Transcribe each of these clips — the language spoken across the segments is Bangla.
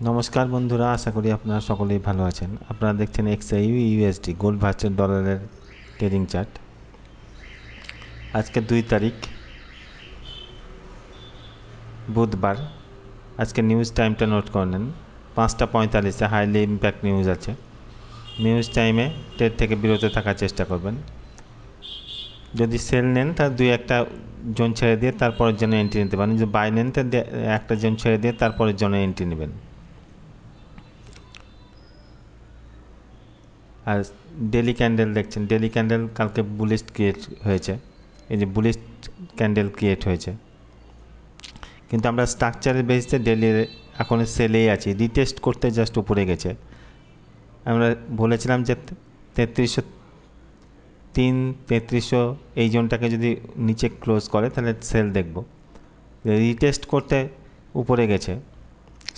নমস্কার বন্ধুরা, আশা করি আপনারা সকলেই ভালো আছেন। আপনারা দেখছেন এক্সআইইউ ইউএসডি গোল্ড ভার্চুয়াল ডলারের ট্রেডিং চার্ট। আজকে 2 তারিখ বুধবার। আজকে নিউজ টাইমটা নোট করে নেন। 5:45 হাইলি ইম্প্যাক্ট নিউজ আছে। নিউজ টাইমে ট্রেড থেকে বিরত থাকার চেষ্টা করবেন। যদি সেল নেন তার 2-1টা জোন ছেড়ে দিয়ে তারপরের জন্য এন্ট্রি নিতে পারেন। যদি বাই নেন তার একটা জোন ছেড়ে দিয়ে তারপরের জন্য এন্ট্রি নেবেন। আর ডেলি ক্যান্ডেল দেখছেন, ডেলি ক্যান্ডেল কালকে বুলিশ ক্রিয়েট হয়েছে। এই যে বুলিশ ক্যান্ডেল ক্রিয়েট হয়েছে, কিন্তু আমরা স্ট্রাকচারের বেসিসে ডেলি এখন সেলেই আছি। রিটেস্ট করতে জাস্ট উপরে গেছে। আমরা বলেছিলাম যে 3303 3300 এই জোনটাকে যদি নিচে ক্লোজ করে তাহলে সেল দেখব। রিটেস্ট করতে উপরে গেছে।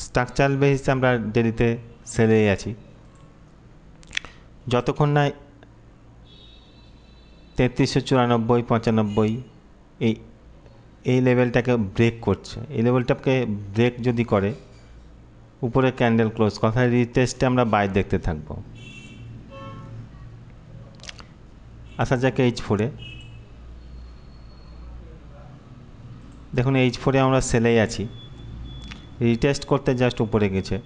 স্ট্রাকচারাল বেসিসে আমরা ডেলিতে সেলেই আছি। যতক্ষণ না 3394-95 এই লেভেলটাকে ব্রেক করছে, এই লেভেলটাকে ব্রেক যদি করে উপরে ক্যান্ডেল ক্লোজ কথায় রিটেস্টে আমরা বাই দেখতে থাকবো। আসা যাক H4-এ। দেখুন H4-এ আমরা সেলেই আছি। রিটেস্ট করতে জাস্ট উপরে গেছে।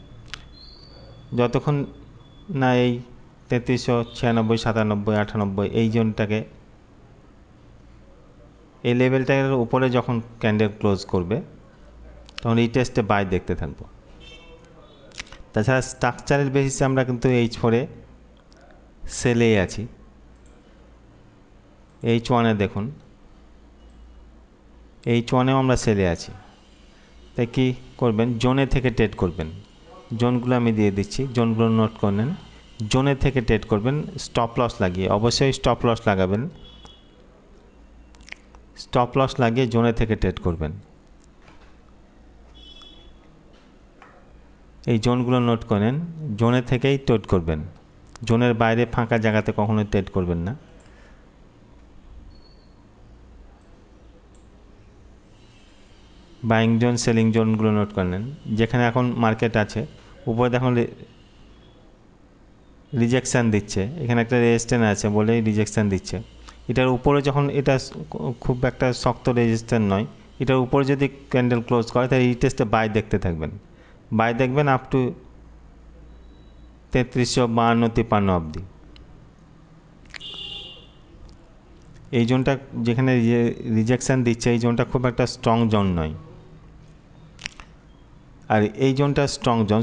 যতক্ষণ না এই 3396, 97, 98 এই জোনটাকে, এই লেভেলটার উপরে যখন ক্যান্ডেল ক্লোজ করবে তখন রিটেস্টে বাই দেখতে থাকবো। তাছাড়া স্ট্রাকচারের বেসিসে আমরা কিন্তু H4-এ সেলেই আছি। H1-এ দেখুন, H1-এও আমরা সেলে আছি। তাই কী করবেন, জোনে থেকে ট্রেড করবেন। জোনগুলো আমি দিয়ে দিচ্ছি, জোনগুলো নোট করে নেন। জোনে থেকে ট্রেড করবেন স্টপ লস লাগিয়ে। অবশ্যই স্টপ লস লাগাবেন। স্টপ লস লাগিয়ে জোনে থেকে ট্রেড করবেন। এই জোনগুলো নোট করেন, জোনে থেকেই ট্রেড করবেন। জোনের বাইরে ফাঁকা জায়গাতে কখনোই ট্রেড করবেন না। বাইং জোন, সেলিং জোনগুলো নোট করে নেন। যেখানে এখন মার্কেট আছে উপরে দেখুন রিজেকশান দিচ্ছে, এখানে একটা রেজিস্ট্যান্স আছে বলেই রিজেকশান দিচ্ছে। এটার উপরে যখন, এটা খুব একটা শক্ত রেজিস্ট্যান্স নয়, এটার উপরে যদি ক্যান্ডেল ক্লোজ করে তাহলে রিটেস্টে বাই দেখতে থাকবেন। বাই দেখবেন আপ টু 3352-53 অবধি। এই জোনটা যেখানে রিজেকশান দিচ্ছে, এই জোনটা খুব একটা স্ট্রং জোন নয়। আর এই জোনটা স্ট্রং জোন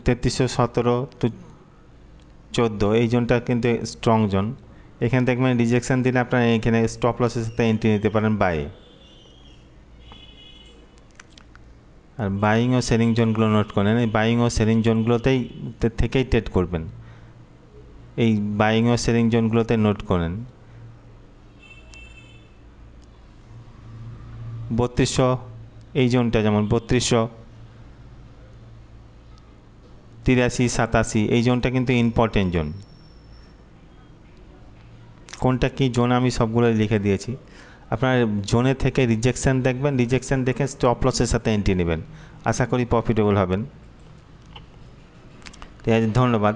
3317-14, এই জোনটা কিন্তু স্ট্রং জোন। এখানে দেখবেন রিজেকশান দিলে আপনারা এখানে স্টপ লসের সাথে এন্ট্রি নিতে পারেন বাইয়ে। আর বাইং ও সেলিং জোনগুলো নোট করেন। এই বাইং ও সেলিং জোনগুলোতেই থেকেই ট্রেড করবেন। এই বাইং ও সেলিং জোনগুলোতে নোট করেন। 3200 এই জোনটা, যেমন 3283-87 এই জোনটা কিন্তু ইম্পর্টেন্ট জোন। কোনটা কি জোন আমি সবগুলো লিখে দিয়েছি। আপনার জোনে থেকে রিজেকশান দেখবেন, রিজেকশান দেখে স্টপ লসের সাথে এন্ট্রি নেবেন। আশা করি প্রফিটেবল হবেন। ধন্যবাদ।